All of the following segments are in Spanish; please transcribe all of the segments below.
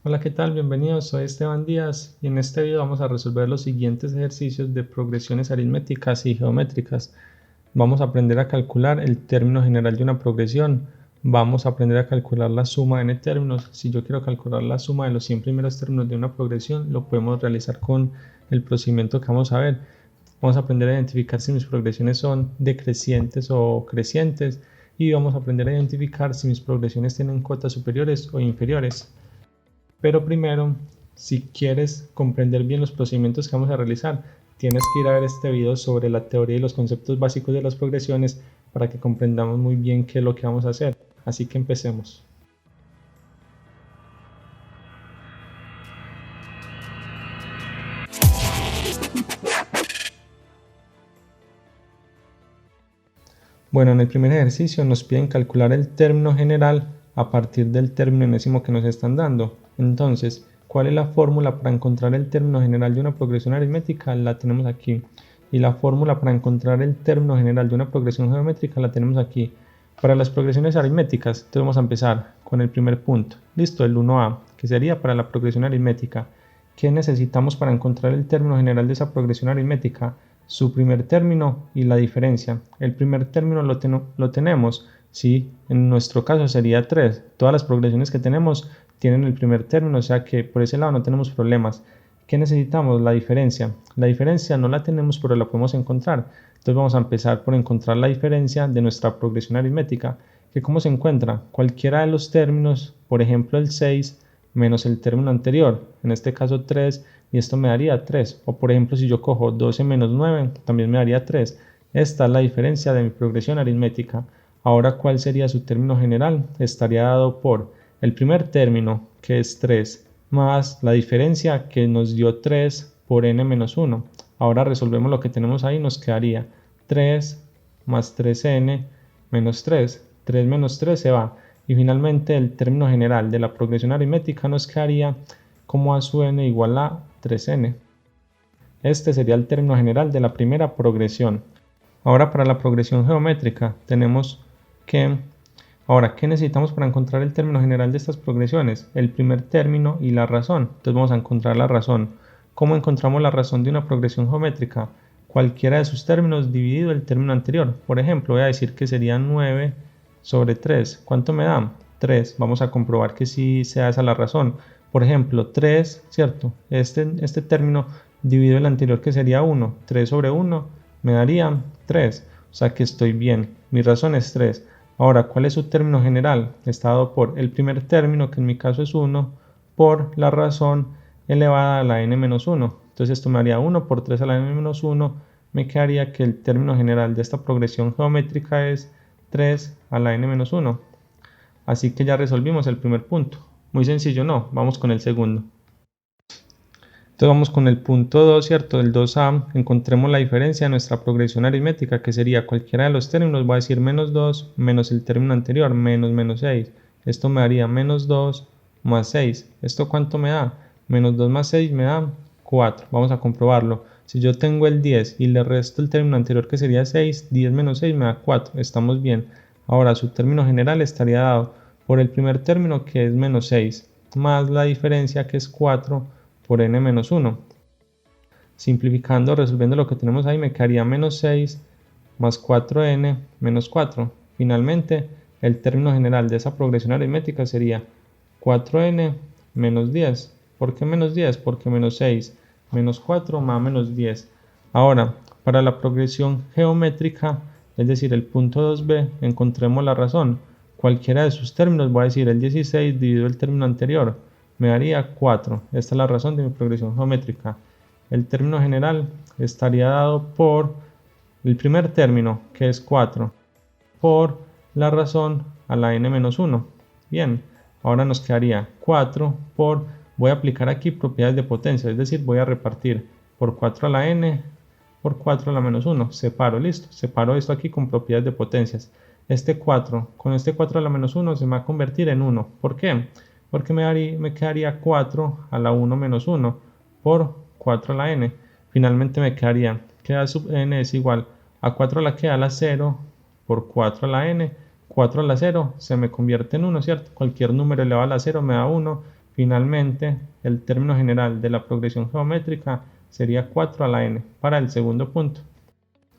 Hola, ¿qué tal? Bienvenidos, soy Esteban Díaz y en este video vamos a resolver los siguientes ejercicios de progresiones aritméticas y geométricas. Vamos a aprender a calcular el término general de una progresión. Vamos a aprender a calcular la suma de n términos. Si yo quiero calcular la suma de los 100 primeros términos de una progresión, lo podemos realizar con el procedimiento que vamos a ver. Vamos a aprender a identificar si mis progresiones son decrecientes o crecientes y vamos a aprender a identificar si mis progresiones tienen cotas superiores o inferiores. Pero primero, si quieres comprender bien los procedimientos que vamos a realizar, tienes que ir a ver este video sobre la teoría y los conceptos básicos de las progresiones para que comprendamos muy bien qué es lo que vamos a hacer. Así que empecemos. Bueno, en el primer ejercicio nos piden calcular el término general a partir del término enésimo que nos están dando. Entonces, ¿cuál es la fórmula para encontrar el término general de una progresión aritmética? La tenemos aquí. Y la fórmula para encontrar el término general de una progresión geométrica la tenemos aquí. Para las progresiones aritméticas, entonces vamos a empezar con el primer punto. Listo, el 1A, que sería para la progresión aritmética. ¿Qué necesitamos para encontrar el término general de esa progresión aritmética? Su primer término y la diferencia. El primer término lo tenemos, sí, en nuestro caso sería 3. Todas las progresiones que tenemos tienen el primer término, o sea que por ese lado no tenemos problemas. ¿Qué necesitamos? La diferencia. La diferencia no la tenemos, pero la podemos encontrar. Entonces vamos a empezar por encontrar la diferencia de nuestra progresión aritmética. ¿Que cómo se encuentra? Cualquiera de los términos, por ejemplo el 6 menos el término anterior, en este caso 3, y esto me daría 3. O por ejemplo, si yo cojo 12 menos 9, también me daría 3. Esta es la diferencia de mi progresión aritmética. Ahora, ¿cuál sería su término general? Estaría dado por el primer término, que es 3, más la diferencia que nos dio 3 por n menos 1. Ahora resolvemos lo que tenemos ahí, nos quedaría 3 más 3n menos 3. 3 menos 3 se va. Y finalmente el término general de la progresión aritmética nos quedaría como a sub n igual a 3n. Este sería el término general de la primera progresión. Ahora para la progresión geométrica tenemos que... Ahora, ¿qué necesitamos para encontrar el término general de estas progresiones? El primer término y la razón. Entonces vamos a encontrar la razón. ¿Cómo encontramos la razón de una progresión geométrica? Cualquiera de sus términos dividido el término anterior. Por ejemplo, voy a decir que sería 9 sobre 3. ¿Cuánto me da? 3. Vamos a comprobar que sí sea esa la razón. Por ejemplo, 3, ¿cierto? Este término dividido el anterior que sería 1. 3 sobre 1 me daría 3. O sea que estoy bien. Mi razón es 3. Ahora, ¿cuál es su término general? Está dado por el primer término, que en mi caso es 1, por la razón elevada a la n-1. Entonces esto me daría 1 por 3 a la n-1. Me quedaría que el término general de esta progresión geométrica es 3 a la n-1. Así que ya resolvimos el primer punto. Muy sencillo, ¿no? Vamos con el segundo. Entonces vamos con el punto 2, ¿cierto? El 2a, encontremos la diferencia de nuestra progresión aritmética, que sería cualquiera de los términos, voy a decir menos 2 menos el término anterior, menos 6. Esto me daría menos 2 más 6. ¿Esto cuánto me da? Menos 2 más 6 me da 4. Vamos a comprobarlo. Si yo tengo el 10 y le resto el término anterior que sería 6, 10 menos 6 me da 4. Estamos bien. Ahora su término general estaría dado por el primer término, que es menos 6, más la diferencia, que es 4 por n-1. Simplificando, resolviendo lo que tenemos ahí, me quedaría menos 6 más 4n menos 4. Finalmente, el término general de esa progresión aritmética sería 4n menos 10. ¿Por qué menos 10? Porque menos 6 menos 4 más menos 10. Ahora, para la progresión geométrica, es decir, el punto 2b, encontremos la razón. Cualquiera de sus términos, voy a decir el 16 dividido el término anterior, me daría 4. Esta es la razón de mi progresión geométrica. El término general estaría dado por el primer término, que es 4, por la razón a la n-1. Bien, ahora nos quedaría 4 por, voy a aplicar aquí propiedades de potencia, es decir, voy a repartir por 4 a la n por 4 a la menos 1. Separo, listo. Separo esto aquí con propiedades de potencias. Este 4, con este 4 a la menos 1 se me va a convertir en 1. ¿Por qué? Porque me quedaría 4 a la 1 menos 1 por 4 a la n. Finalmente me quedaría que a sub n es igual a 4 a la que a la 0 por 4 a la n. 4 a la 0 se me convierte en 1, ¿cierto? Cualquier número elevado a la 0 me da 1. Finalmente, el término general de la progresión geométrica sería 4 a la n para el segundo punto.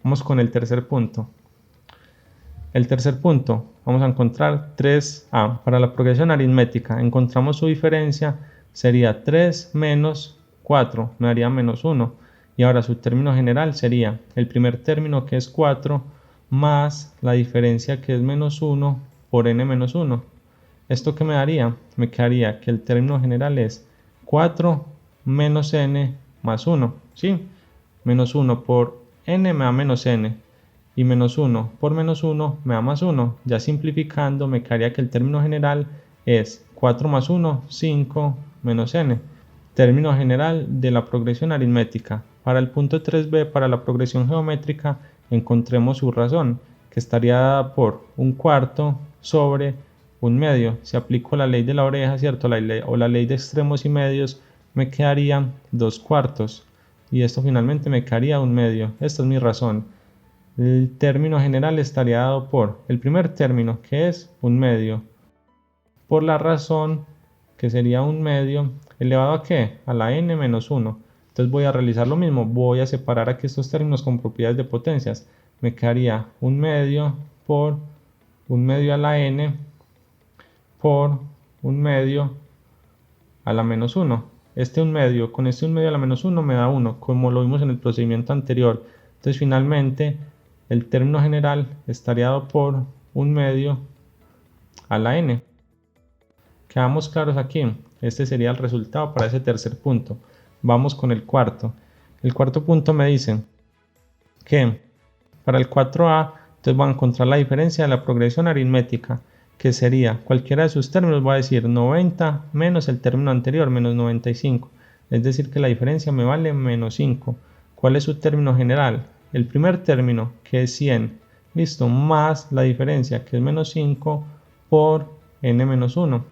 Vamos con el tercer punto. El tercer punto, vamos a encontrar 3a. Para la progresión aritmética, encontramos su diferencia, sería 3 menos 4, me daría menos 1. Y ahora su término general sería el primer término, que es 4, más la diferencia, que es menos 1, por n menos 1. ¿Esto qué me daría? Me quedaría que el término general es 4 menos n más 1. ¿Sí? Menos 1 por n me da menos n. Y menos 1 por menos 1 me da más 1. Ya simplificando, me quedaría que el término general es 4 más 1, 5 menos n. Término general de la progresión aritmética. Para el punto 3b, para la progresión geométrica, encontremos su razón, que estaría dada por un cuarto sobre un medio. Si aplico la ley de la oreja, ¿cierto? La ley de extremos y medios, me quedarían 2 cuartos. Y esto finalmente me quedaría un medio. Esta es mi razón. El término general estaría dado por el primer término, que es un medio, por la razón, que sería un medio, elevado a ¿qué? A la n menos 1. Entonces voy a realizar lo mismo, voy a separar aquí estos términos con propiedades de potencias. Me quedaría un medio por un medio a la n por un medio a la menos 1. Con este un medio a la menos 1 me da 1, como lo vimos en el procedimiento anterior. Entonces finalmente el término general estaría dado por un medio a la n. Quedamos claros aquí. Este sería el resultado para ese tercer punto. Vamos con el cuarto. El cuarto punto me dice que para el 4a, entonces voy a encontrar la diferencia de la progresión aritmética, que sería cualquiera de sus términos, voy a decir 90 menos el término anterior, menos 95. Es decir, que la diferencia me vale menos 5. ¿Cuál es su término general? El primer término, que es 100, listo, más la diferencia, que es menos 5, por n menos 1.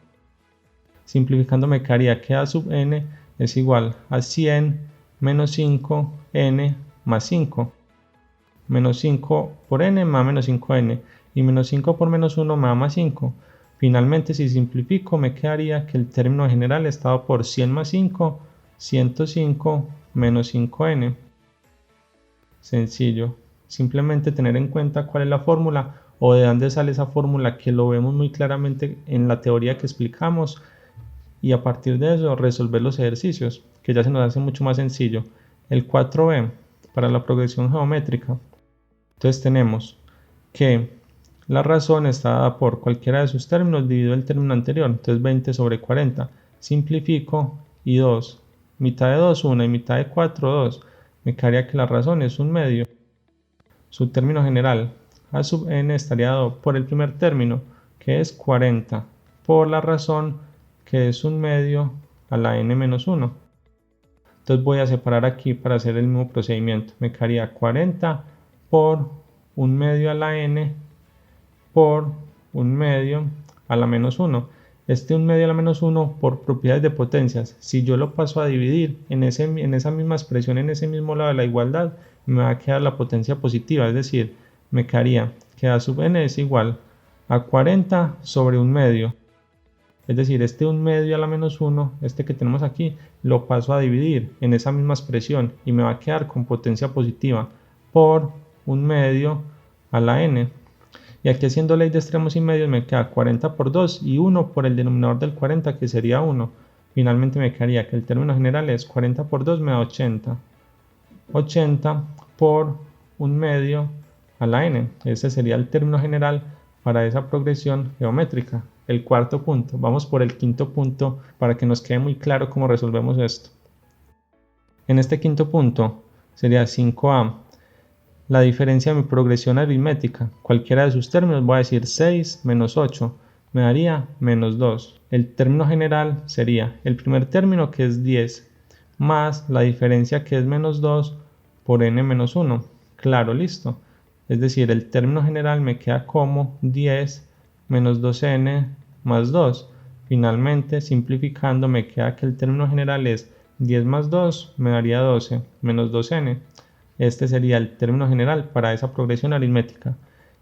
Simplificando me quedaría que a sub n es igual a 100 menos 5 n más 5. Menos 5 por n me da menos 5n. Y menos 5 por menos 1 me da más 5. Finalmente, si simplifico, me quedaría que el término general está dado por 100 más 5, 105 menos 5n. Sencillo. Simplemente tener en cuenta cuál es la fórmula o de dónde sale esa fórmula, que lo vemos muy claramente en la teoría que explicamos, y a partir de eso resolver los ejercicios, que ya se nos hace mucho más sencillo. El 4b, para la progresión geométrica. Entonces tenemos que la razón está dada por cualquiera de sus términos dividido el término anterior. Entonces 20 sobre 40. Simplifico y 2. Mitad de 2, 1 y mitad de 4, 2. Me quedaría que la razón es un medio. Su término general, a sub n, estaría dado por el primer término, que es 40, por la razón, que es un medio a la n menos 1. Entonces voy a separar aquí para hacer el mismo procedimiento. Me quedaría 40 por un medio a la n por un medio a la menos 1. Un medio a la menos 1 por propiedades de potencias. Si yo lo paso a dividir en esa misma expresión, en ese mismo lado de la igualdad, me va a quedar la potencia positiva. Es decir, me quedaría que a sub n es igual a 40 sobre un medio. Es decir, un medio a la menos 1, que tenemos aquí, lo paso a dividir en esa misma expresión y me va a quedar con potencia positiva por un medio a la n. Y aquí, haciendo ley de extremos y medios, me queda 40 por 2 y 1 por el denominador del 40, que sería 1. Finalmente me quedaría que el término general es 40 por 2 me da 80. 80 por un medio a la n. Ese sería el término general para esa progresión geométrica. El cuarto punto. Vamos por el quinto punto para que nos quede muy claro cómo resolvemos esto. En este quinto punto sería 5a. La diferencia de mi progresión aritmética. Cualquiera de sus términos, voy a decir 6 menos 8. Me daría menos 2. El término general sería el primer término, que es 10, más la diferencia, que es menos 2, por n menos 1. Claro, listo. Es decir, el término general me queda como 10 menos 2n más 2. Finalmente, simplificando, me queda que el término general es 10 más 2, me daría 12, menos 2n. Este sería el término general para esa progresión aritmética.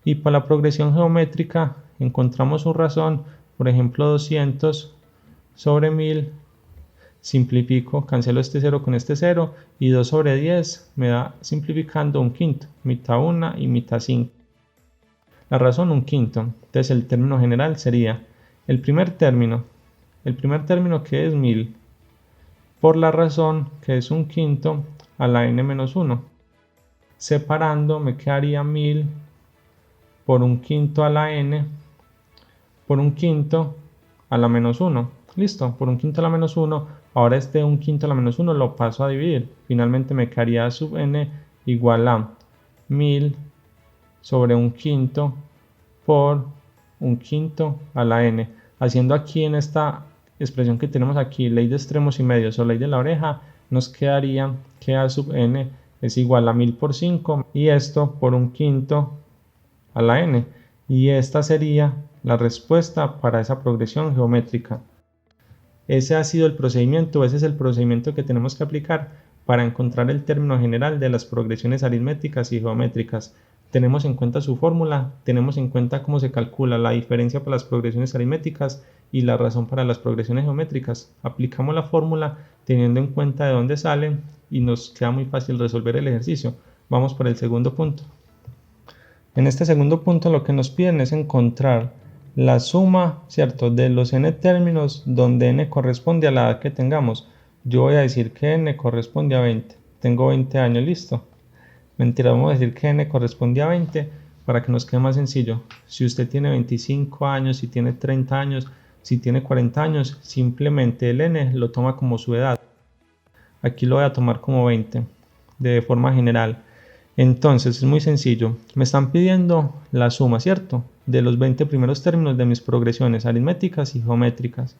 Y para la progresión geométrica encontramos su razón, por ejemplo 200 sobre 1000 simplifico, cancelo este 0 con este 0 y 2 sobre 10 me da, simplificando, un quinto, mitad 1 y mitad 5. La razón, un quinto. Entonces el término general sería el primer término que es 1000 por la razón, que es un quinto, a la n menos 1. Separando me quedaría 1000 por un quinto a la n por un quinto a la menos 1. Listo, por un quinto a la menos 1. Ahora este un quinto a la menos 1 lo paso a dividir. Finalmente me quedaría sub n igual a 1000 sobre un quinto por un quinto a la n. Haciendo aquí en esta expresión que tenemos aquí, ley de extremos y medios o ley de la oreja, nos quedaría que a sub n es igual a 1000 por 5 y esto por un quinto a la n. Y esta sería la respuesta para esa progresión geométrica. Ese ha sido el procedimiento, ese es el procedimiento que tenemos que aplicar para encontrar el término general de las progresiones aritméticas y geométricas. Tenemos en cuenta su fórmula, tenemos en cuenta cómo se calcula la diferencia para las progresiones aritméticas y la razón para las progresiones geométricas. Aplicamos la fórmula teniendo en cuenta de dónde salen y nos queda muy fácil resolver el ejercicio. Vamos por el segundo punto. En este segundo punto lo que nos piden es encontrar la suma, ¿cierto?, de los n términos donde n corresponde a la edad que tengamos. Yo voy a decir que n corresponde a 20. Tengo 20 años, listo. Mentira, vamos a decir que n corresponde a 20 para que nos quede más sencillo. Si usted tiene 25 años, si tiene 30 años, si tiene 40 años, simplemente el n lo toma como su edad. Aquí lo voy a tomar como 20, de forma general. Entonces es muy sencillo, me están pidiendo la suma, ¿cierto?, de los 20 primeros términos de mis progresiones aritméticas y geométricas.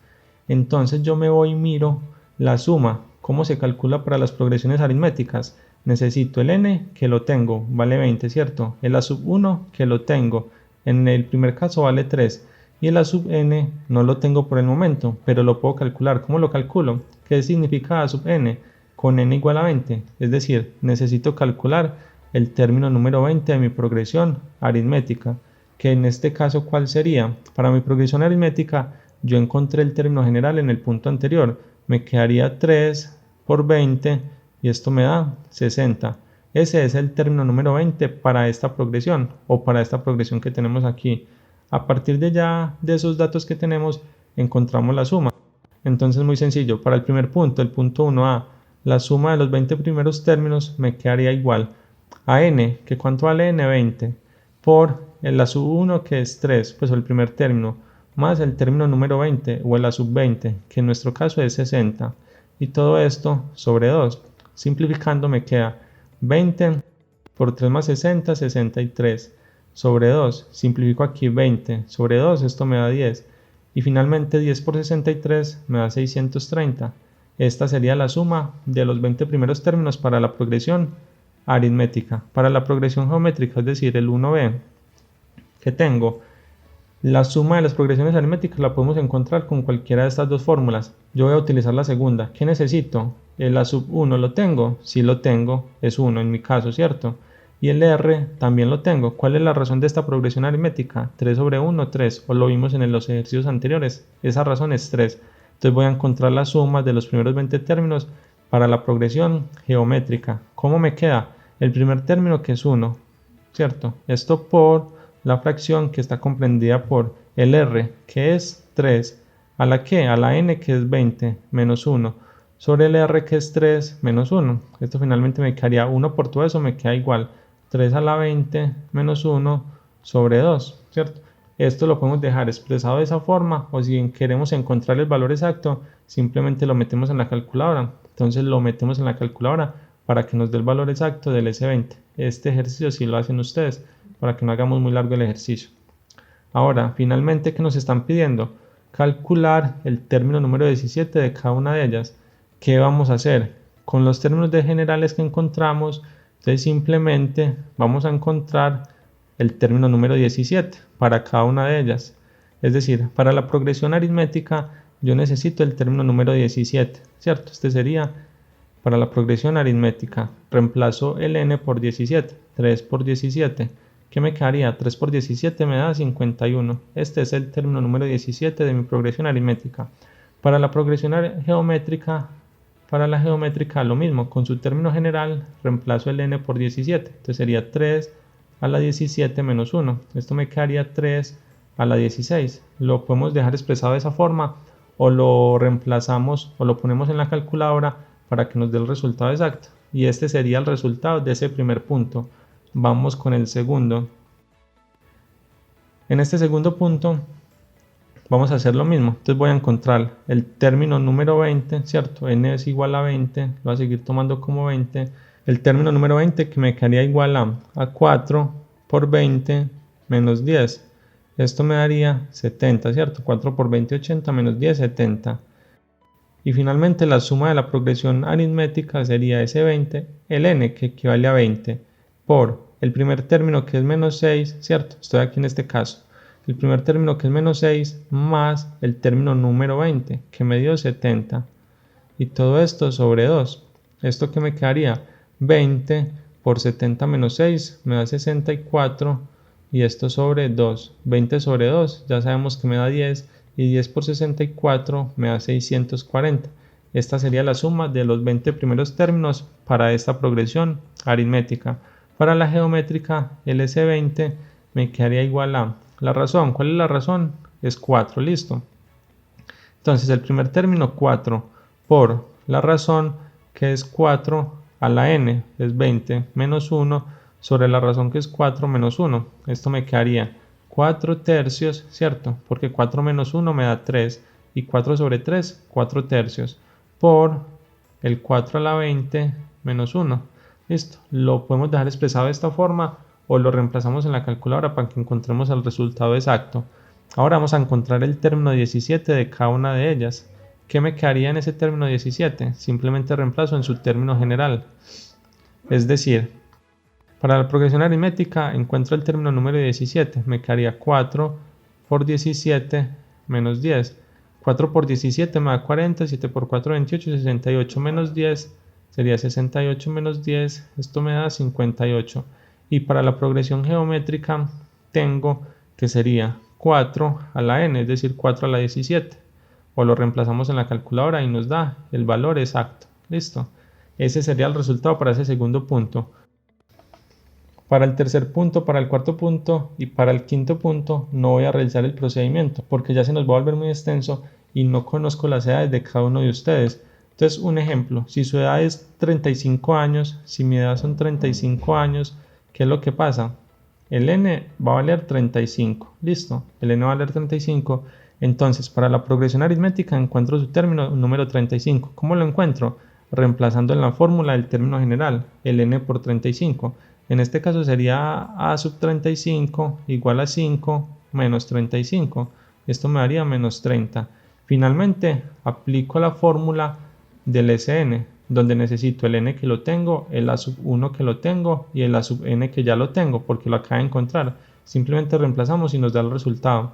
Entonces yo me voy y miro la suma, ¿cómo se calcula para las progresiones aritméticas? Necesito el n, que lo tengo, vale 20, ¿cierto? El a sub 1, que lo tengo, en el primer caso vale 3, y el a sub n no lo tengo por el momento, pero lo puedo calcular. ¿Cómo lo calculo? ¿Qué significa a sub n? Con n igual a 20, es decir, necesito calcular el término número 20 de mi progresión aritmética, que en este caso, ¿cuál sería? Para mi progresión aritmética, yo encontré el término general en el punto anterior, me quedaría 3 por 20 y esto me da 60. Ese es el término número 20 para esta progresión o para esta progresión que tenemos aquí. A partir de ya de esos datos que tenemos, encontramos la suma. Entonces, muy sencillo, para el primer punto, el punto 1a, la suma de los 20 primeros términos me quedaría igual a n, que cuánto vale n, 20, por el a sub 1, que es 3, pues el primer término, más el término número 20 o el a sub 20, que en nuestro caso es 60, y todo esto sobre 2. Simplificando me queda 20 por 3 más 60, 63, sobre 2, simplifico aquí 20 sobre 2, esto me da 10, y finalmente 10 por 63 me da 630. Esta sería la suma de los 20 primeros términos para la progresión aritmética. Para la progresión geométrica, es decir, el 1b que tengo, la suma de las progresiones aritméticas la podemos encontrar con cualquiera de estas dos fórmulas. Yo voy a utilizar la segunda. ¿Qué necesito? El a sub 1 lo tengo, sí lo tengo, es 1 en mi caso, ¿cierto? Y el r también lo tengo. ¿Cuál es la razón de esta progresión aritmética? 3 sobre 1, 3, o lo vimos en los ejercicios anteriores, esa razón es 3. Entonces voy a encontrar la suma de los primeros 20 términos para la progresión geométrica. ¿Cómo me queda? El primer término, que es 1, ¿cierto? Esto por la fracción que está comprendida por el r, que es 3, a la que, a la n, que es 20, menos 1, sobre el r, que es 3, menos 1. Esto finalmente me quedaría 1 por todo eso, me queda igual 3 a la 20 menos 1 sobre 2, ¿cierto? Esto lo podemos dejar expresado de esa forma, o si queremos encontrar el valor exacto, simplemente lo metemos en la calculadora. Entonces lo metemos en la calculadora para que nos dé el valor exacto del S20. Este ejercicio sí lo hacen ustedes, para que no hagamos muy largo el ejercicio. Ahora, finalmente, ¿qué nos están pidiendo? Calcular el término número 17 de cada una de ellas. ¿Qué vamos a hacer? Con los términos de generales que encontramos, entonces simplemente vamos a encontrar el término número 17 para cada una de ellas. Es decir, para la progresión aritmética yo necesito el término número 17, ¿cierto? Este sería para la progresión aritmética. Reemplazo el n por 17, 3 por 17. ¿Qué me quedaría? 3 por 17 me da 51. Este es el término número 17 de mi progresión aritmética. Para la progresión geométrica, para la geométrica lo mismo, con su término general reemplazo el n por 17, entonces sería 3 a la 17 menos 1, esto me quedaría 3 a la 16, lo podemos dejar expresado de esa forma o lo reemplazamos o lo ponemos en la calculadora para que nos dé el resultado exacto, y este sería el resultado de ese primer punto. Vamos con el segundo. En este segundo punto vamos a hacer lo mismo, entonces voy a encontrar el término número 20, ¿cierto? N es igual a 20, lo voy a seguir tomando como 20, el término número 20 que me quedaría igual a 4 por 20 menos 10, esto me daría 70, ¿cierto? 4 por 20, 80, menos 10, 70. Y finalmente la suma de la progresión aritmética sería ese 20, el n que equivale a 20, por el primer término que es menos 6, ¿cierto? Estoy aquí en este caso. El primer término que es menos 6 más el término número 20 que me dio 70. Y todo esto sobre 2. ¿Esto que me quedaría? 20 por 70 menos 6 me da 64 y esto sobre 2. 20 sobre 2 ya sabemos que me da 10 y 10 por 64 me da 640. Esta sería la suma de los 20 primeros términos para esta progresión aritmética. Para la geométrica, el S20 me quedaría igual a la razón. ¿Cuál es la razón? Es 4, listo. Entonces el primer término 4 por la razón que es 4 a la n es 20 menos 1 sobre la razón que es 4 menos 1. Esto me quedaría 4 tercios, ¿cierto? Porque 4 menos 1 me da 3 y 4 sobre 3, 4 tercios por el 4 a la 20 menos 1. Listo, lo podemos dejar expresado de esta forma o lo reemplazamos en la calculadora para que encontremos el resultado exacto. Ahora vamos a encontrar el término 17 de cada una de ellas. ¿Qué me quedaría en ese término 17? Simplemente reemplazo en su término general. Es decir, para la progresión aritmética encuentro el término número 17. Me quedaría 4 por 17 menos 10. 4 por 17 me da 40, 7 por 4, 28, 68 menos 10 sería 68 menos 10, esto me da 58. Y para la progresión geométrica tengo que sería 4 a la n, es decir, 4 a la 17. O lo reemplazamos en la calculadora y nos da el valor exacto. Listo. Ese sería el resultado para ese segundo punto. Para el tercer punto, para el cuarto punto y para el quinto punto no voy a realizar el procedimiento porque ya se nos va a volver muy extenso y no conozco las edades de cada uno de ustedes. Entonces, un ejemplo, si su edad es 35 años, si mi edad son 35 años, ¿qué es lo que pasa? El n va a valer 35, listo, el n va a valer 35, entonces para la progresión aritmética encuentro su término número 35. ¿Cómo lo encuentro? Reemplazando en la fórmula el término general, el n por 35. En este caso sería a sub 35 igual a 5 menos 35. Esto me daría menos 30. Finalmente, aplico la fórmula del Sn, donde necesito el n que lo tengo, el a sub 1 que lo tengo y el a sub n que ya lo tengo, porque lo acabo de encontrar. Simplemente reemplazamos y nos da el resultado.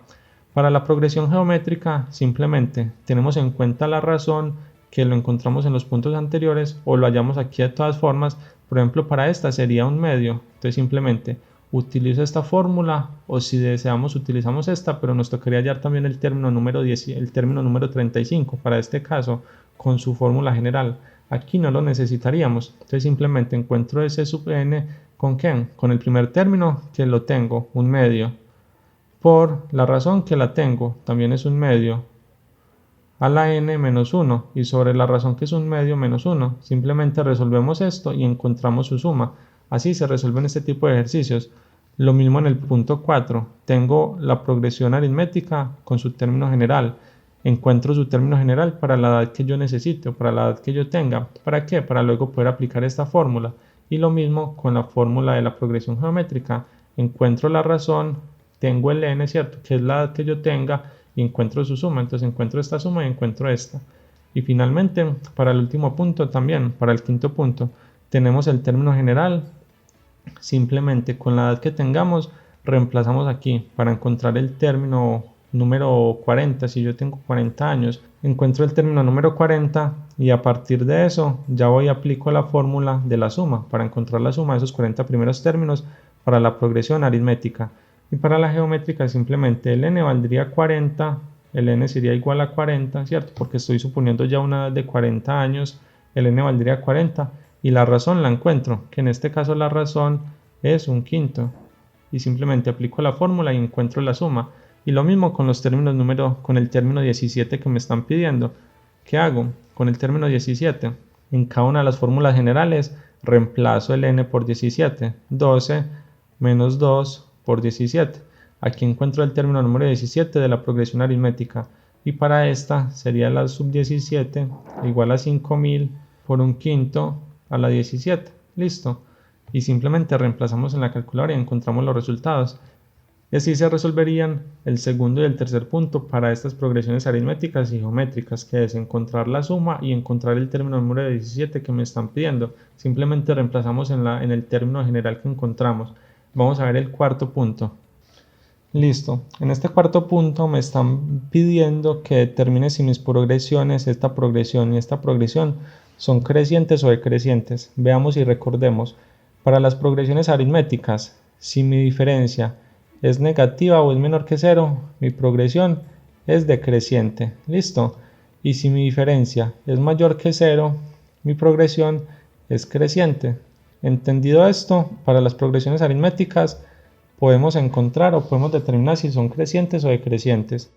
Para la progresión geométrica, simplemente tenemos en cuenta la razón que lo encontramos en los puntos anteriores o lo hallamos aquí de todas formas. Por ejemplo, para esta sería un medio, entonces simplemente utilizo esta fórmula o si deseamos utilizamos esta, pero nos tocaría hallar también el término número 10, el término número 35 para este caso con su fórmula general. Aquí no lo necesitaríamos, entonces simplemente encuentro ese sub n con ¿qué? Con el primer término que lo tengo, un medio, por la razón que la tengo, también es un medio, a la n menos 1 y sobre la razón que es un medio menos 1. Simplemente resolvemos esto y encontramos su suma. Así se resuelven este tipo de ejercicios. Lo mismo en el punto 4. Tengo la progresión aritmética con su término general. Encuentro su término general para la edad que yo necesite o para la edad que yo tenga. ¿Para qué? Para luego poder aplicar esta fórmula. Y lo mismo con la fórmula de la progresión geométrica. Encuentro la razón, tengo el n, ¿cierto? Que es la edad que yo tenga y encuentro su suma. Entonces encuentro esta suma y encuentro esta. Y finalmente, para el último punto también, para el quinto punto, tenemos el término general. Simplemente con la edad que tengamos, reemplazamos aquí para encontrar el término número 40. Si yo tengo 40 años, encuentro el término número 40 y a partir de eso ya voy y aplico la fórmula de la suma para encontrar la suma de esos 40 primeros términos para la progresión aritmética. Y para la geométrica simplemente el n valdría 40 el n sería igual a 40, ¿cierto? Porque estoy suponiendo ya una edad de 40 años, el n valdría 40, y la razón la encuentro, que en este caso la razón es 1/5, y simplemente aplico la fórmula y encuentro la suma. Y lo mismo con los términos con el término 17 que me están pidiendo. ¿Qué hago con el término 17? En cada una de las fórmulas generales reemplazo el n por 17, 12 menos 2 por 17. Aquí encuentro el término número 17 de la progresión aritmética, y para esta sería la sub 17 igual a 5000 por 1/5 a la 17. Listo. Y simplemente reemplazamos en la calculadora y encontramos los resultados. Y así se resolverían el segundo y el tercer punto para estas progresiones aritméticas y geométricas, que es encontrar la suma y encontrar el término número 17 que me están pidiendo. Simplemente reemplazamos en el término general que encontramos. Vamos a ver el cuarto punto. Listo. En este cuarto punto me están pidiendo que determine si mis progresiones, esta progresión y esta progresión, son crecientes o decrecientes. Veamos y recordemos. Para las progresiones aritméticas, si mi diferencia es negativa o es menor que 0, mi progresión es decreciente. Listo. Y si mi diferencia es mayor que 0, mi progresión es creciente. Entendido esto, para las progresiones aritméticas podemos encontrar o podemos determinar si son crecientes o decrecientes.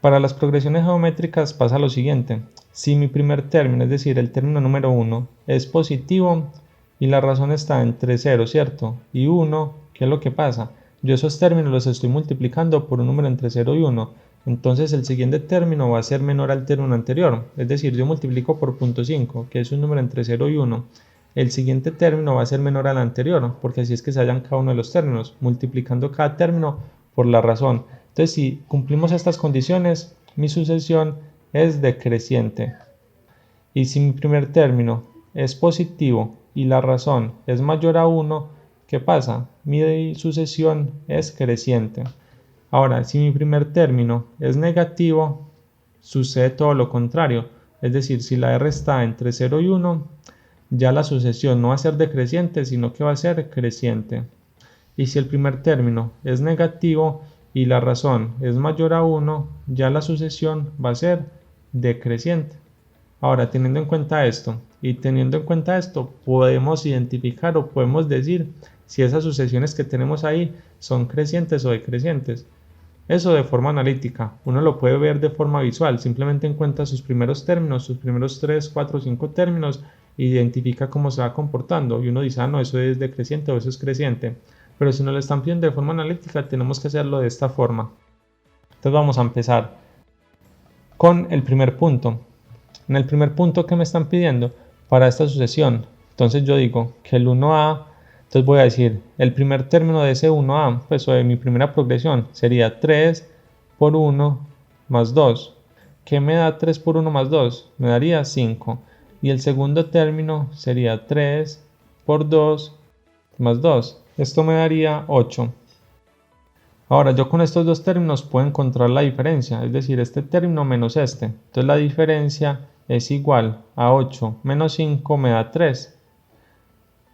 Para las progresiones geométricas pasa lo siguiente. Si mi primer término, es decir, el término número 1, es positivo y la razón está entre 0, ¿cierto? Y 1, ¿qué es lo que pasa? Yo esos términos los estoy multiplicando por un número entre 0 y 1. Entonces el siguiente término va a ser menor al término anterior. Es decir, yo multiplico por 0.5, que es un número entre 0 y 1. El siguiente término va a ser menor al anterior, porque así es que se hallan cada uno de los términos, multiplicando cada término por la razón. Entonces, si cumplimos estas condiciones, mi sucesión es decreciente. Y si mi primer término es positivo y la razón es mayor a 1, ¿qué pasa? Mi sucesión es creciente. Ahora, si mi primer término es negativo, sucede todo lo contrario. Es decir, si la r está entre 0 y 1, ya la sucesión no va a ser decreciente, sino que va a ser creciente. Y si el primer término es negativo y la razón es mayor a 1, ya la sucesión va a ser decreciente. Ahora, teniendo en cuenta esto podemos identificar o podemos decir si esas sucesiones que tenemos ahí son crecientes o decrecientes. Eso de forma analítica, uno lo puede ver de forma visual, simplemente encuentra sus primeros términos, sus primeros 3, 4, 5 términos, e identifica cómo se va comportando y uno dice, ah, no, eso es decreciente o eso es creciente. Pero si nos lo están pidiendo de forma analítica, tenemos que hacerlo de esta forma. Entonces vamos a empezar con el primer punto. En el primer punto que me están pidiendo para esta sucesión, entonces yo digo que el 1a, entonces voy a decir el primer término de ese 1a, pues o de mi primera progresión, sería 3 por 1 más 2. ¿Qué me da 3 por 1 más 2? Me daría 5. Y el segundo término sería 3 por 2 más 2. Esto me daría 8. Ahora yo con estos dos términos puedo encontrar la diferencia, es decir, este término menos este. Entonces la diferencia es igual a 8 menos 5 me da 3.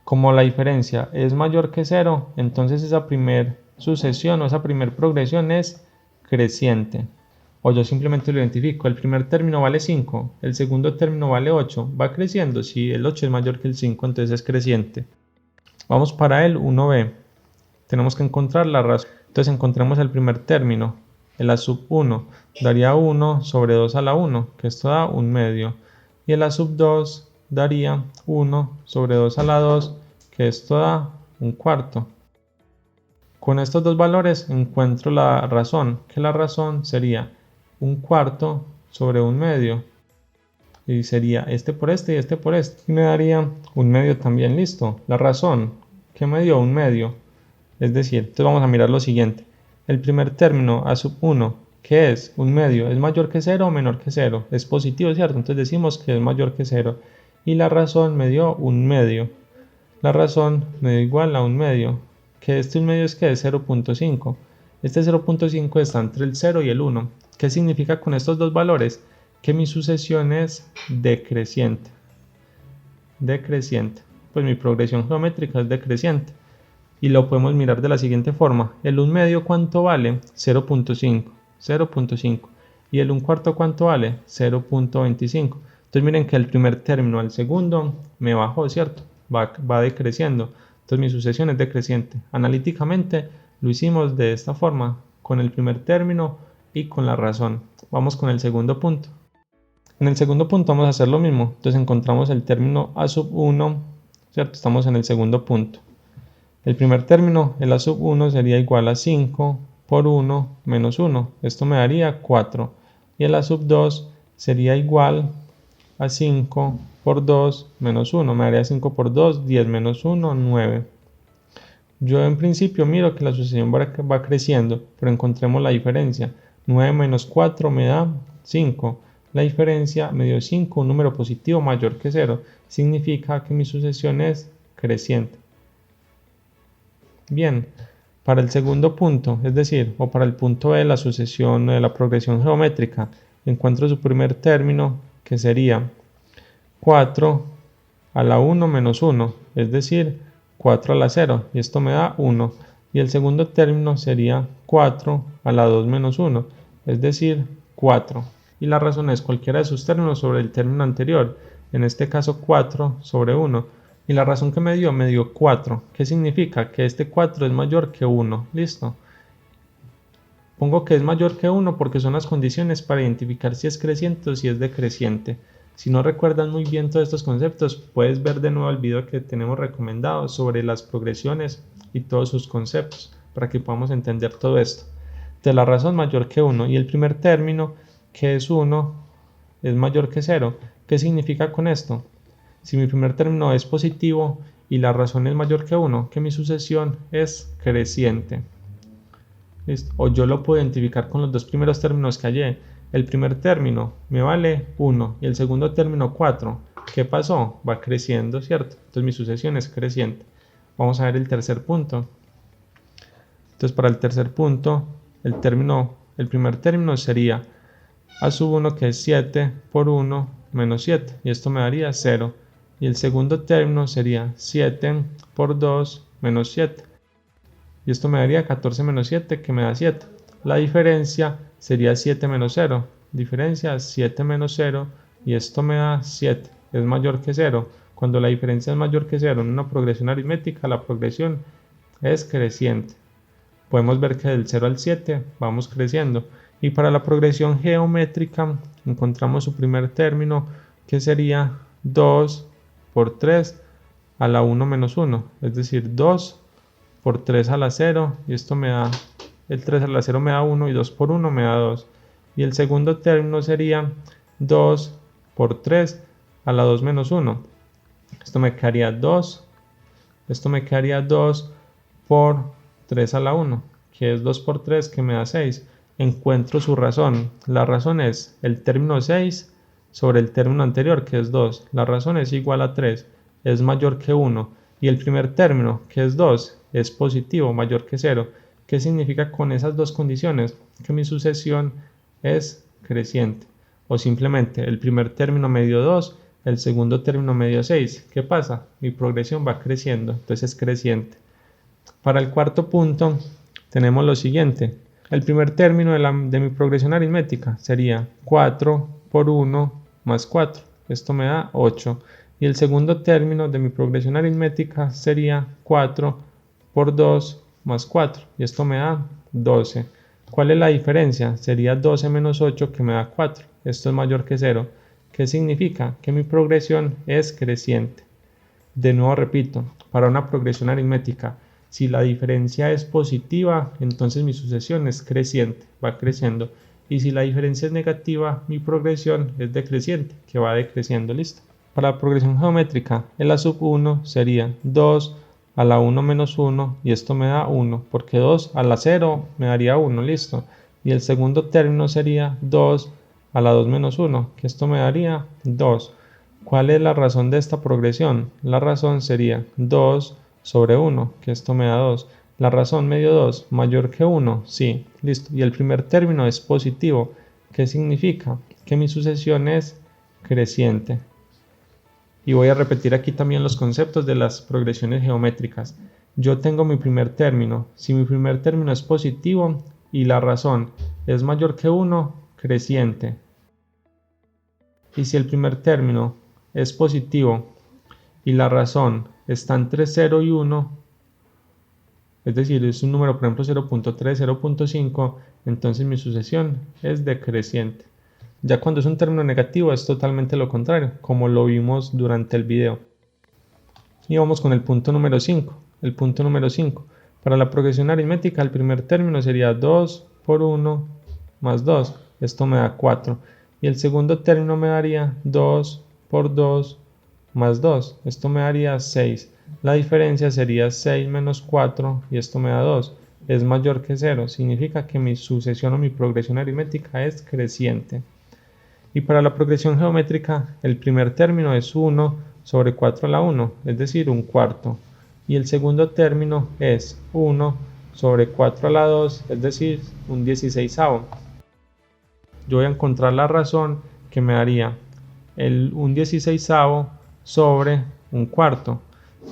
Como la diferencia es mayor que 0, entonces esa primer sucesión o esa primer progresión es creciente. O yo simplemente lo identifico, el primer término vale 5, el segundo término vale 8, va creciendo, si el 8 es mayor que el 5, entonces es creciente. Vamos para el 1b, tenemos que encontrar la razón, entonces encontramos el primer término, el a sub 1, daría 1 sobre 2 a la 1, que esto da 1 medio, y el a sub 2 daría 1 sobre 2 a la 2, que esto da 1 cuarto. Con estos dos valores encuentro la razón, que la razón sería 1 cuarto sobre 1 medio. Y sería este por este y este por este. Y me daría 1 medio también, listo. La razón, ¿qué me dio? 1 medio. Es decir, entonces vamos a mirar lo siguiente. El primer término a sub 1, ¿qué es? 1 medio. ¿Es mayor que 0 o menor que 0? Es positivo, ¿cierto? Entonces decimos que es mayor que 0. Y la razón me dio 1 medio. La razón me dio igual a 1 medio. Que este 1 medio es que es 0.5. Este 0.5 está entre el 0 y el 1. ¿Qué significa con estos dos valores? Que mi sucesión es decreciente. Decreciente. Pues mi progresión geométrica es decreciente. Y lo podemos mirar de la siguiente forma. El 1 medio, ¿cuánto vale? 0.5. 0.5. ¿Y el 1/4 cuánto vale? 0.25. Entonces miren que el primer término al segundo me bajó, ¿cierto? Va decreciendo. Entonces mi sucesión es decreciente. Analíticamente lo hicimos de esta forma, con el primer término y con la razón. Vamos con el segundo punto. En el segundo punto vamos a hacer lo mismo. Entonces encontramos el término a sub 1, ¿cierto? Estamos en el segundo punto. El primer término, el a sub 1, sería igual a 5 por 1 menos 1. Esto me daría 4. Y el a sub 2 sería igual a 5 por 2 menos 1. Me daría 5 por 2, 10 menos 1, 9. Yo en principio miro que la sucesión va creciendo, pero encontremos la diferencia. 9 menos 4 me da 5. La diferencia me dio 5, un número positivo mayor que 0. Significa que mi sucesión es creciente. Bien, para el segundo punto, es decir, o para el punto de la sucesión de la progresión geométrica, encuentro su primer término, que sería 4 a la 1 menos 1, es decir, 4 a la 0, y esto me da 1. Y el segundo término sería 4 a la 2 menos 1, es decir, 4. Y la razón es cualquiera de sus términos sobre el término anterior, en este caso 4 sobre 1. Y la razón que me dio 4. ¿Qué significa? Que este 4 es mayor que 1. ¿Listo? Pongo que es mayor que 1 porque son las condiciones para identificar si es creciente o si es decreciente. Si no recuerdan muy bien todos estos conceptos, puedes ver de nuevo el video que tenemos recomendado sobre las progresiones y todos sus conceptos para que podamos entender todo esto. De la razón mayor que 1 y el primer término, que es 1, es mayor que 0. ¿Qué significa con esto? Si mi primer término es positivo y la razón es mayor que 1, que mi sucesión es creciente. ¿Listo? O yo lo puedo identificar con los dos primeros términos que hallé. El primer término me vale 1 y el segundo término 4. ¿Qué pasó? Va creciendo, ¿cierto? Entonces mi sucesión es creciente. Vamos a ver el tercer punto. Entonces para el tercer punto, el primer término sería a sub 1, que es 7 por 1 menos 7, y esto me daría 0. Y el segundo término sería 7 por 2 menos 7, y esto me daría 14 menos 7, que me da 7. La diferencia sería 7 menos 0, diferencia 7 menos 0, y esto me da 7, es mayor que 0. Cuando la diferencia es mayor que 0 en una progresión aritmética, la progresión es creciente. Podemos ver que del 0 al 7 vamos creciendo. Y para la progresión geométrica encontramos su primer término, que sería 2 por 3 a la 1 menos 1, es decir, 2 por 3 a la 0, y esto me da, el 3 a la 0 me da 1, y 2 por 1 me da 2. Y el segundo término sería 2 por 3 a la 2 menos 1. Esto me quedaría 2, esto me quedaría 2 por 3 a la 1, que es 2 por 3, que me da 6. Encuentro su razón. La razón es el término 6 sobre el término anterior, que es 2. La razón es igual a 3, es mayor que 1. Y el primer término, que es 2, es positivo, mayor que 0. ¿Qué significa con esas dos condiciones? Que mi sucesión es creciente. O simplemente el primer término me dio 2, el segundo término me dio 6. ¿Qué pasa? Mi progresión va creciendo, entonces es creciente. Para el cuarto punto tenemos lo siguiente. El primer término de mi progresión aritmética sería 4 por 1 más 4. Esto me da 8. Y el segundo término de mi progresión aritmética sería 4 por 2 más 4. Y esto me da 12. ¿Cuál es la diferencia? Sería 12 menos 8, que me da 4. Esto es mayor que 0. ¿Qué significa? Que mi progresión es creciente. De nuevo repito, para una progresión aritmética, si la diferencia es positiva, entonces mi sucesión es creciente, va creciendo. Y si la diferencia es negativa, mi progresión es decreciente, que va decreciendo, listo. Para la progresión geométrica, el a sub 1 sería 2 a la 1 menos 1, y esto me da 1, porque 2 a la 0 me daría 1, listo. Y el segundo término sería 2 a la 2 menos 1, que esto me daría 2. ¿Cuál es la razón de esta progresión? La razón sería 2 sobre 1, que esto me da 2. La razón me dio 2, mayor que 1, sí, listo. Y el primer término es positivo. ¿Qué significa? Que mi sucesión es creciente. Y voy a repetir aquí también los conceptos de las progresiones geométricas. Yo tengo mi primer término. Si mi primer término es positivo y la razón es mayor que 1, creciente. Y si el primer término es positivo y la razón está entre 0 y 1, es decir, es un número, por ejemplo, 0.3, 0.5, entonces mi sucesión es decreciente. Ya cuando es un término negativo es totalmente lo contrario, como lo vimos durante el video. Y vamos con el punto número 5. El punto número 5. Para la progresión aritmética, el primer término sería 2 por 1 más 2. Esto me da 4. Y el segundo término me daría 2 por 2 más 2. Esto me daría 6. La diferencia sería 6 menos 4 y esto me da 2. Es mayor que 0. Significa que mi sucesión o mi progresión aritmética es creciente. Y para la progresión geométrica, el primer término es 1 sobre 4 a la 1, es decir, un cuarto. Y el segundo término es 1 sobre 4 a la 2, es decir, un 16avo. Yo voy a encontrar la razón que me daría un 16avo sobre un cuarto.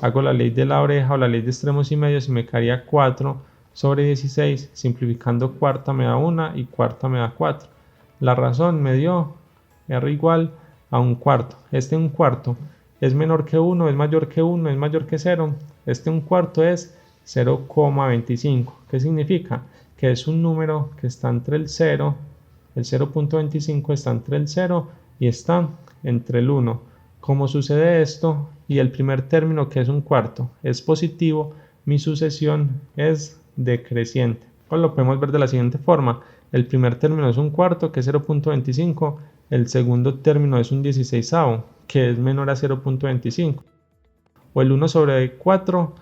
Hago la ley de la oreja o la ley de extremos y medios y me quedaría 4 sobre 16. Simplificando cuarta me da 1 y cuarta me da 4. La razón me dio R igual a un cuarto. Un cuarto es menor que 1, es mayor que 1, es mayor que 0. Un cuarto es 0,25. ¿Qué significa? Que es un número que está entre el 0, el 0.25 está entre el 0 y está entre el 1. ¿Cómo sucede esto? Y el primer término, que es un cuarto, es positivo, mi sucesión es decreciente. Pues lo podemos ver de la siguiente forma. El primer término es un cuarto, que es 0.25. El segundo término es un 16avo, que es menor a 0.25. O el 1 sobre 4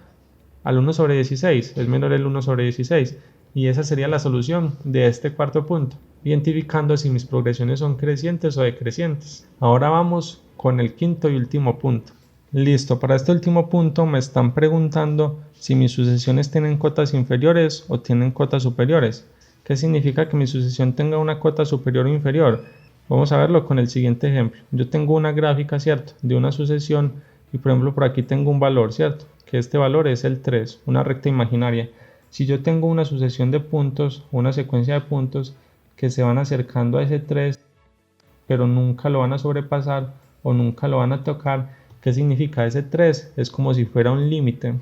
al 1 sobre 16 es menor el 1 sobre 16. Y esa sería la solución de este cuarto punto, identificando si mis progresiones son crecientes o decrecientes. Ahora vamos con el quinto y último punto. Listo, para este último punto me están preguntando si mis sucesiones tienen cotas inferiores o tienen cotas superiores. ¿Qué significa que mi sucesión tenga una cota superior o inferior? Vamos a verlo con el siguiente ejemplo. Yo tengo una gráfica, ¿cierto?, de una sucesión y por ejemplo por aquí tengo un valor, ¿cierto?, que este valor es el 3, una recta imaginaria. Si yo tengo una sucesión de puntos, una secuencia de puntos que se van acercando a ese 3, pero nunca lo van a sobrepasar o nunca lo van a tocar, ¿qué significa? Ese 3 es como si fuera un límite.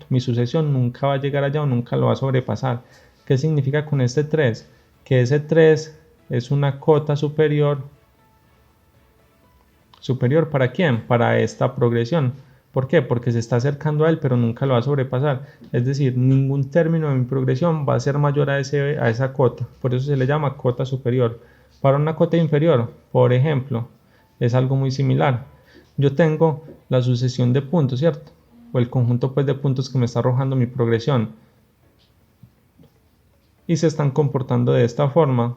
Mi sucesión nunca va a llegar allá o nunca lo va a sobrepasar. ¿Qué significa con este 3? Que ese 3 es una cota superior. ¿Superior para quién? Para esta progresión. ¿Por qué? Porque se está acercando a él, pero nunca lo va a sobrepasar. Es decir, ningún término de mi progresión va a ser mayor a esa cota. Por eso se le llama cota superior. Para una cota inferior, por ejemplo, es algo muy similar. Yo tengo la sucesión de puntos, ¿cierto? O el conjunto pues de puntos que me está arrojando mi progresión. Y se están comportando de esta forma.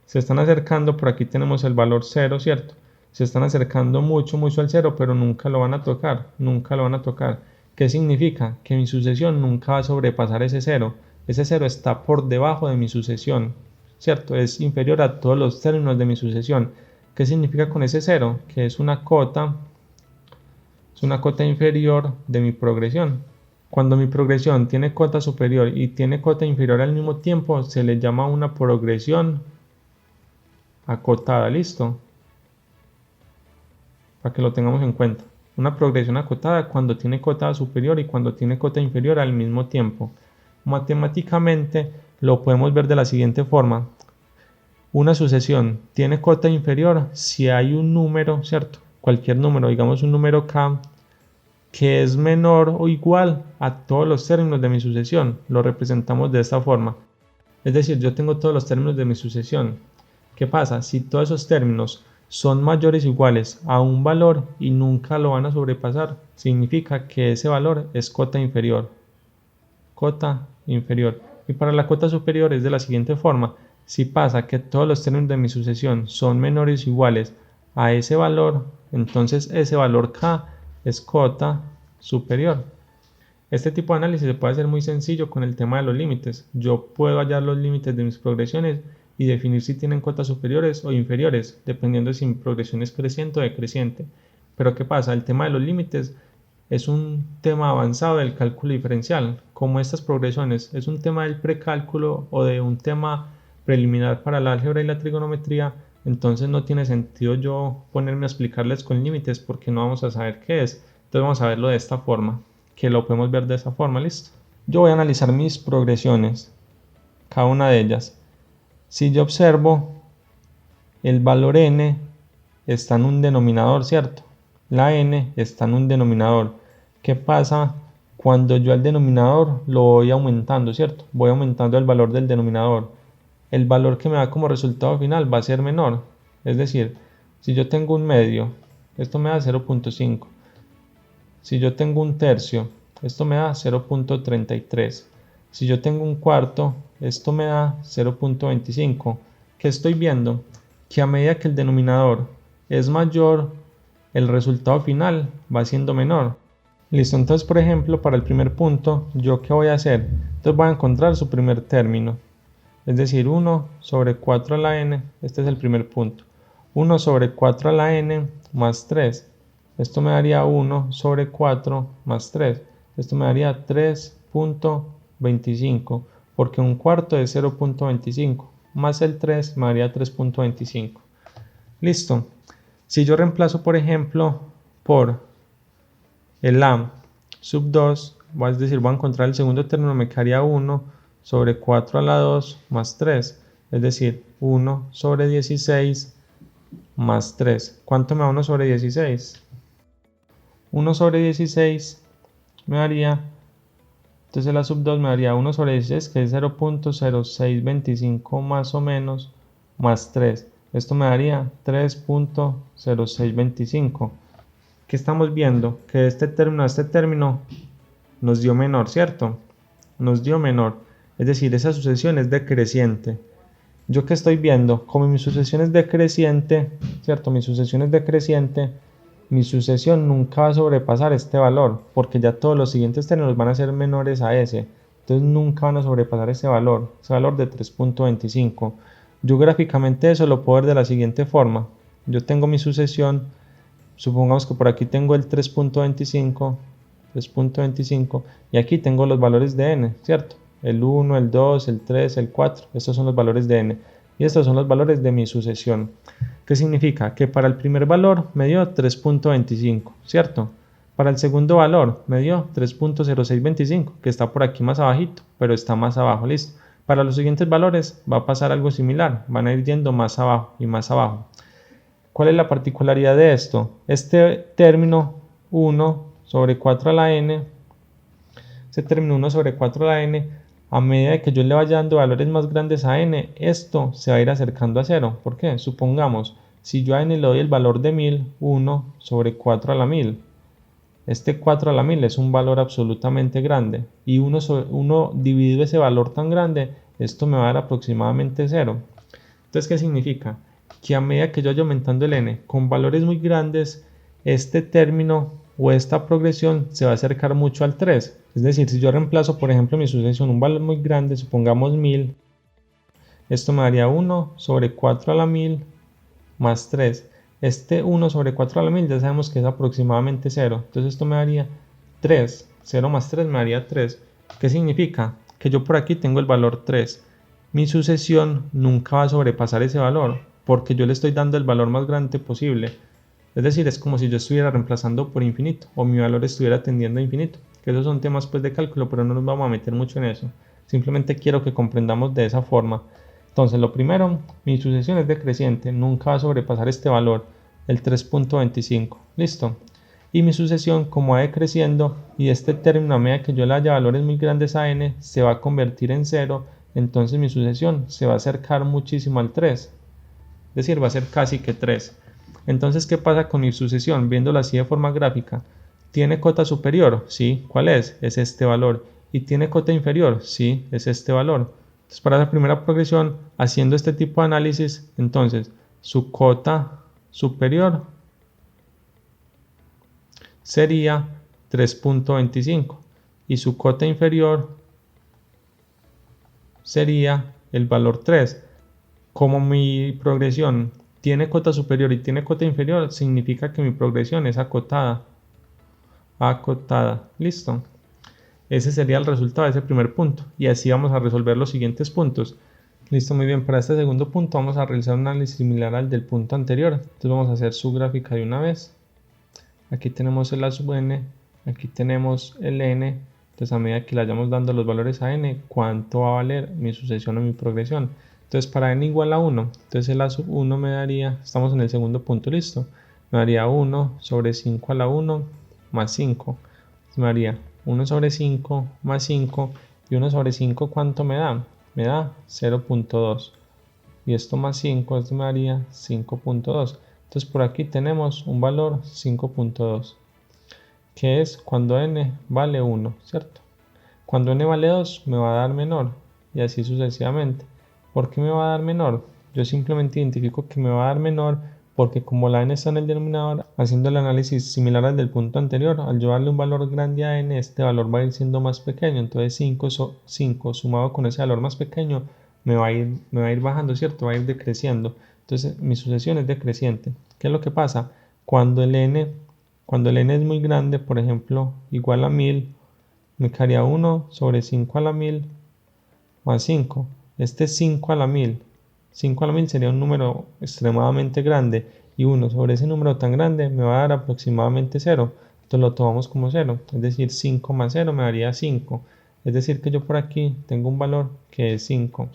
Se están acercando, por aquí tenemos el valor 0, ¿cierto? Se están acercando mucho al 0, pero nunca lo van a tocar, nunca lo van a tocar. ¿Qué significa? Que mi sucesión nunca va a sobrepasar ese 0. Ese 0 está por debajo de mi sucesión, ¿cierto? Es inferior a todos los términos de mi sucesión. ¿Qué significa con ese 0? Que es una cota inferior de mi progresión. Cuando mi progresión tiene cota superior y tiene cota inferior al mismo tiempo, se le llama una progresión acotada. ¿Listo? Para que lo tengamos en cuenta. Una progresión acotada cuando tiene cota superior y cuando tiene cota inferior al mismo tiempo. Matemáticamente lo podemos ver de la siguiente forma. Una sucesión tiene cota inferior si hay un número, ¿cierto? Cualquier número, digamos un número k, que es menor o igual a todos los términos de mi sucesión. Lo representamos de esta forma. Es decir, yo tengo todos los términos de mi sucesión. ¿Qué pasa? Si todos esos términos son mayores o iguales a un valor y nunca lo van a sobrepasar, significa que ese valor es cota inferior. Cota inferior. Y para la cota superior es de la siguiente forma. Si pasa que todos los términos de mi sucesión son menores o iguales a ese valor, entonces ese valor k es cota superior. Este tipo de análisis se puede hacer muy sencillo con el tema de los límites. Yo puedo hallar los límites de mis progresiones y definir si tienen cotas superiores o inferiores, dependiendo de si mi progresión es creciente o decreciente. Pero ¿qué pasa? El tema de los límites es un tema avanzado del cálculo diferencial. Como estas progresiones es un tema del precálculo o de un tema preliminar para el álgebra y la trigonometría, entonces no tiene sentido yo ponerme a explicarles con límites porque no vamos a saber qué es. Entonces vamos a verlo de esta forma, que lo podemos ver de esa forma, ¿listo? Yo voy a analizar mis progresiones, cada una de ellas. Si yo observo, el valor n está en un denominador, ¿cierto? La n está en un denominador. ¿Qué pasa cuando yo al denominador lo voy aumentando, ¿cierto? Voy aumentando el valor del denominador. El valor que me da como resultado final va a ser menor. Es decir, si yo tengo un medio, esto me da 0.5. Si yo tengo un tercio, esto me da 0.33. Si yo tengo un cuarto, esto me da 0.25. ¿Qué estoy viendo? Que a medida que el denominador es mayor, el resultado final va siendo menor. Listo, entonces por ejemplo, para el primer punto, ¿yo qué voy a hacer? Entonces voy a encontrar su primer término. Es decir, 1 sobre 4 a la n, este es el primer punto. 1 sobre 4 a la n más 3. Esto me daría 1 sobre 4 más 3. Esto me daría 3.25, porque un cuarto es 0.25, más el 3 me daría 3.25. Listo. Si yo reemplazo, por ejemplo, por el a sub 2, es decir, voy a encontrar el segundo término, me quedaría 1 sobre 4 a la 2 más 3, es decir, 1 sobre 16 más 3. ¿Cuánto me da 1 sobre 16? 1 sobre 16 me daría, entonces la sub 2 me daría 1 sobre 16, que es 0.0625 más o menos, más 3. Esto me daría 3.0625. ¿Qué estamos viendo? Que este término nos dio menor, ¿cierto? Nos dio menor. Es decir, esa sucesión es decreciente. ¿Yo qué estoy viendo? Como mi sucesión es decreciente, ¿cierto? Mi sucesión es decreciente, mi sucesión nunca va a sobrepasar este valor, porque ya todos los siguientes términos van a ser menores a ese. Entonces nunca van a sobrepasar ese valor de 3.25. Yo gráficamente eso lo puedo ver de la siguiente forma. Yo tengo mi sucesión, supongamos que por aquí tengo el 3.25, y aquí tengo los valores de n, ¿cierto? El 1, el 2, el 3, el 4, estos son los valores de n, y estos son los valores de mi sucesión. ¿Qué significa? Que para el primer valor me dio 3.25, ¿cierto? Para el segundo valor me dio 3.0625, que está por aquí más abajito, pero está más abajo, listo. Para los siguientes valores va a pasar algo similar, van a ir yendo más abajo y más abajo. ¿Cuál es la particularidad de esto? Este término 1 sobre 4 a la n, ese término 1 sobre 4 a la n, a medida que yo le vaya dando valores más grandes a n, esto se va a ir acercando a 0. ¿Por qué? Supongamos, si yo a n le doy el valor de 1000, 1 sobre 4 a la 1000. Este 4 a la 1000 es un valor absolutamente grande, y 1 dividido ese valor tan grande, esto me va a dar aproximadamente 0. Entonces, ¿qué significa? Que a medida que yo vaya aumentando el n con valores muy grandes, este término o esta progresión se va a acercar mucho al 3. Es decir, si yo reemplazo, por ejemplo, mi sucesión un valor muy grande, supongamos 1000, esto me daría 1 sobre 4 a la 1000 más 3. Este 1 sobre 4 a la 1000 ya sabemos que es aproximadamente 0. Entonces esto me daría 3. 0 más 3 me daría 3. ¿Qué significa? Que yo por aquí tengo el valor 3. Mi sucesión nunca va a sobrepasar ese valor, porque yo le estoy dando el valor más grande posible. Es decir, es como si yo estuviera reemplazando por infinito, o mi valor estuviera tendiendo a infinito. Que esos son temas pues de cálculo, pero no nos vamos a meter mucho en eso. Simplemente quiero que comprendamos de esa forma. Entonces, lo primero, mi sucesión es decreciente, nunca va a sobrepasar este valor, el 3.25. ¿Listo? Y mi sucesión, como va decreciendo, y este término a medida que yo le haya valores muy grandes a n, se va a convertir en 0, entonces mi sucesión se va a acercar muchísimo al 3. Es decir, va a ser casi que 3. Entonces, ¿qué pasa con mi sucesión? Viéndolo así de forma gráfica. ¿Tiene cota superior? Sí. ¿Cuál es? Es este valor. ¿Y tiene cota inferior? Sí, es este valor. Entonces, para la primera progresión, haciendo este tipo de análisis, entonces, su cota superior sería 3.25 y su cota inferior sería el valor 3. Como mi progresión tiene cota superior y tiene cota inferior, significa que mi progresión es acotada. Listo. Ese sería el resultado de ese primer punto, y así vamos a resolver los siguientes puntos. Listo, muy bien. Para este segundo punto vamos a realizar un análisis similar al del punto anterior. Entonces vamos a hacer su gráfica de una vez. Aquí tenemos el A sub n, aquí tenemos el n. Entonces a medida que le vayamos dando los valores a n, ¿cuánto va a valer mi sucesión o mi progresión? Entonces para n igual a 1, entonces el A sub 1 me daría, estamos en el segundo punto, listo, me daría 1 sobre 5 a la 1 más 5. Entonces me daría 1 sobre 5 más 5, y 1 sobre 5 ¿cuánto me da? Me da 0.2. Y esto más 5, esto me daría 5.2. Entonces por aquí tenemos un valor 5.2, que es cuando n vale 1, ¿cierto? Cuando n vale 2 me va a dar menor, y así sucesivamente. ¿Por qué me va a dar menor? Yo simplemente identifico que me va a dar menor porque como la n está en el denominador, haciendo el análisis similar al del punto anterior, al yo darle un valor grande a n, este valor va a ir siendo más pequeño. Entonces 5 sumado con ese valor más pequeño me va a ir bajando, ¿cierto? Va a ir decreciendo. Entonces mi sucesión es decreciente. ¿Qué es lo que pasa? Cuando el n es muy grande, por ejemplo, igual a 1000, me quedaría 1 sobre 5 a la 1000 más 5. Este es 5 a la 1000. 5 a la 1000 sería un número extremadamente grande, y 1 sobre ese número tan grande me va a dar aproximadamente 0. Entonces lo tomamos como 0, es decir, 5 más 0 me daría 5. Es decir, que yo por aquí tengo un valor que es 5.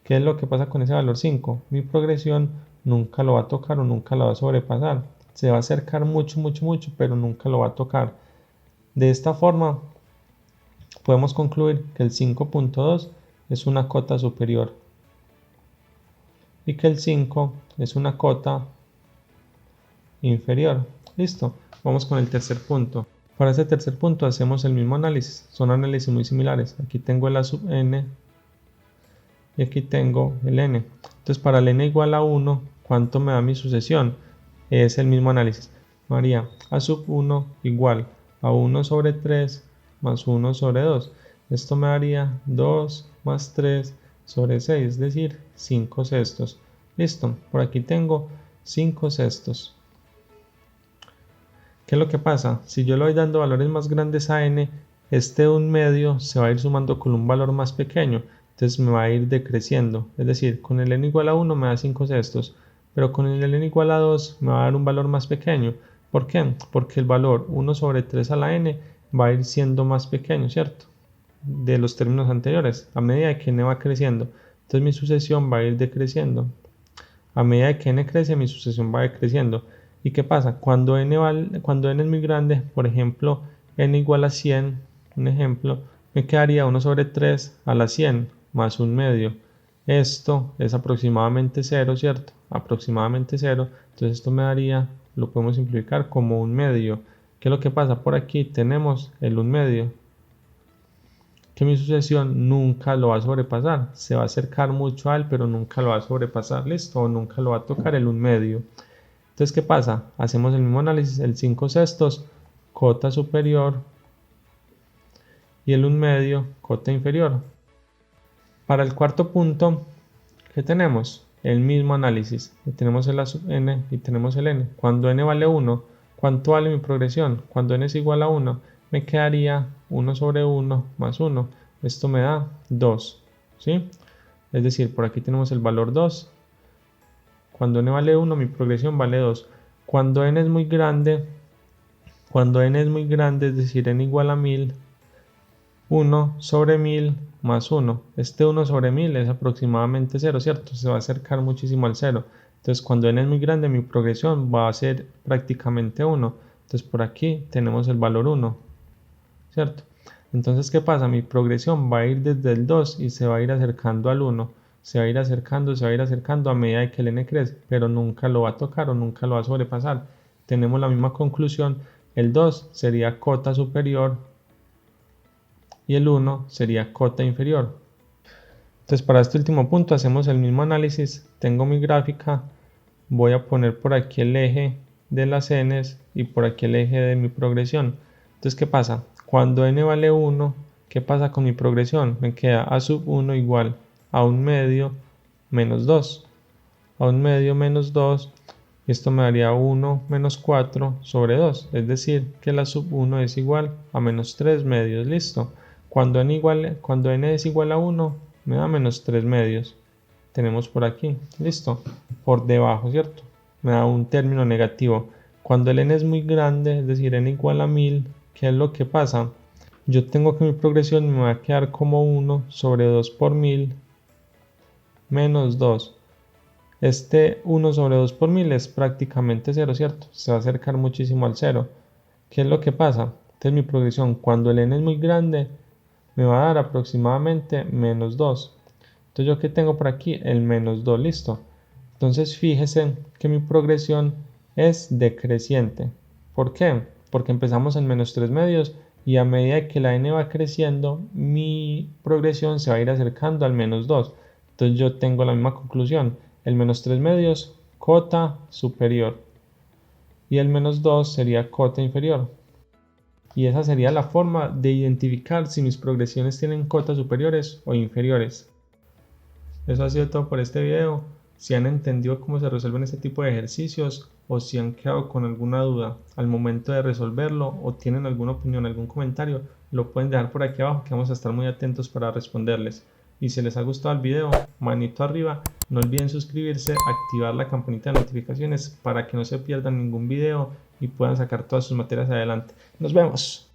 ¿Qué es lo que pasa con ese valor 5? Mi progresión nunca lo va a tocar o nunca lo va a sobrepasar. Se va a acercar mucho, mucho, mucho, pero nunca lo va a tocar. De esta forma, podemos concluir que el 5.2 es una cota superior y que el 5 es una cota inferior. Listo, vamos con el tercer punto. Para este tercer punto hacemos el mismo análisis, son análisis muy similares. Aquí tengo el A sub n y aquí tengo el n. Entonces para el n igual a 1, ¿cuánto me da mi sucesión? Es el mismo análisis. Me daría A sub 1 igual a 1 sobre 3 más 1 sobre 2. Esto me daría 2 más 3 sobre 6, es decir, 5 sextos. Listo, por aquí tengo 5 sextos. ¿Qué es lo que pasa? Si yo le voy dando valores más grandes a n, este 1/2 se va a ir sumando con un valor más pequeño, entonces me va a ir decreciendo. Es decir, con el n igual a 1 me da 5 sextos, pero con el n igual a 2 me va a dar un valor más pequeño. ¿Por qué? Porque el valor 1 sobre 3 a la n va a ir siendo más pequeño, ¿cierto? De los términos anteriores, a medida que n va creciendo. Entonces mi sucesión va a ir decreciendo. A medida que n crece, mi sucesión va decreciendo. ¿Y qué pasa? Cuando n es muy grande, por ejemplo, n igual a 100, un ejemplo, me quedaría 1 sobre 3 a la 100 más 1/2. Esto es aproximadamente 0, ¿cierto? Aproximadamente 0. Entonces esto me daría, lo podemos simplificar como 1/2. ¿Qué es lo que pasa? Por aquí tenemos el 1/2. Que mi sucesión nunca lo va a sobrepasar. Se va a acercar mucho a él, pero nunca lo va a sobrepasar, ¿listo? O nunca lo va a tocar el 1/2. Entonces, ¿qué pasa? Hacemos el mismo análisis, el 5 sextos, cota superior, y el 1/2, cota inferior. Para el cuarto punto, ¿qué tenemos? El mismo análisis. Tenemos el A sub n y tenemos el n. Cuando n vale 1, ¿cuánto vale mi progresión? Cuando n es igual a 1, me quedaría 1 sobre 1 más 1. Esto me da 2, ¿sí? Es decir, por aquí tenemos el valor 2. Cuando n vale 1, mi progresión vale 2. Cuando n es muy grande, es decir, n igual a 1000, 1 sobre 1000 más 1. Este 1 sobre 1000 es aproximadamente 0, ¿cierto? Se va a acercar muchísimo al 0. Entonces, cuando n es muy grande, mi progresión va a ser prácticamente 1. Entonces, por aquí tenemos el valor 1, ¿cierto? Entonces, ¿qué pasa? Mi progresión va a ir desde el 2 y se va a ir acercando al 1. Se va a ir acercando, a medida que el n crece, pero nunca lo va a tocar o nunca lo va a sobrepasar. Tenemos la misma conclusión. El 2 sería cota superior y el 1 sería cota inferior. Entonces, para este último punto hacemos el mismo análisis. Tengo mi gráfica, voy a poner por aquí el eje de las n's y por aquí el eje de mi progresión. Entonces, ¿qué pasa? Cuando n vale 1, ¿qué pasa con mi progresión? Me queda A sub 1 igual a 1/2 menos 2. A 1/2 menos 2, y esto me daría 1 menos 4 sobre 2. Es decir, que la sub 1 es igual a menos 3/2. Listo. Cuando n es igual a 1, me da menos 3/2. tenemos por aquí, listo, por debajo, ¿cierto? Me da un término negativo. Cuando el n es muy grande, es decir, n igual a 1000, ¿qué es lo que pasa? Yo tengo que mi progresión me va a quedar como 1 sobre 2 por 1000 menos 2. Este 1 sobre 2 por 1000 es prácticamente 0, ¿cierto? Se va a acercar muchísimo al 0. ¿Qué es lo que pasa? Entonces mi progresión, cuando el n es muy grande, me va a dar aproximadamente menos 2. Entonces yo que tengo por aquí el menos 2, listo. Entonces fíjese que mi progresión es decreciente. ¿Por qué? Porque empezamos en menos 3 medios y a medida que la n va creciendo, mi progresión se va a ir acercando al menos 2. Entonces yo tengo la misma conclusión. El menos 3 medios, cota superior. Y el menos 2 sería cota inferior. Y esa sería la forma de identificar si mis progresiones tienen cotas superiores o inferiores. Eso ha sido todo por este video. Si han entendido cómo se resuelven este tipo de ejercicios o si han quedado con alguna duda al momento de resolverlo o tienen alguna opinión, algún comentario, lo pueden dejar por aquí abajo que vamos a estar muy atentos para responderles. Y si les ha gustado el video, manito arriba, no olviden suscribirse, activar la campanita de notificaciones para que no se pierdan ningún video y puedan sacar todas sus materias adelante. Nos vemos.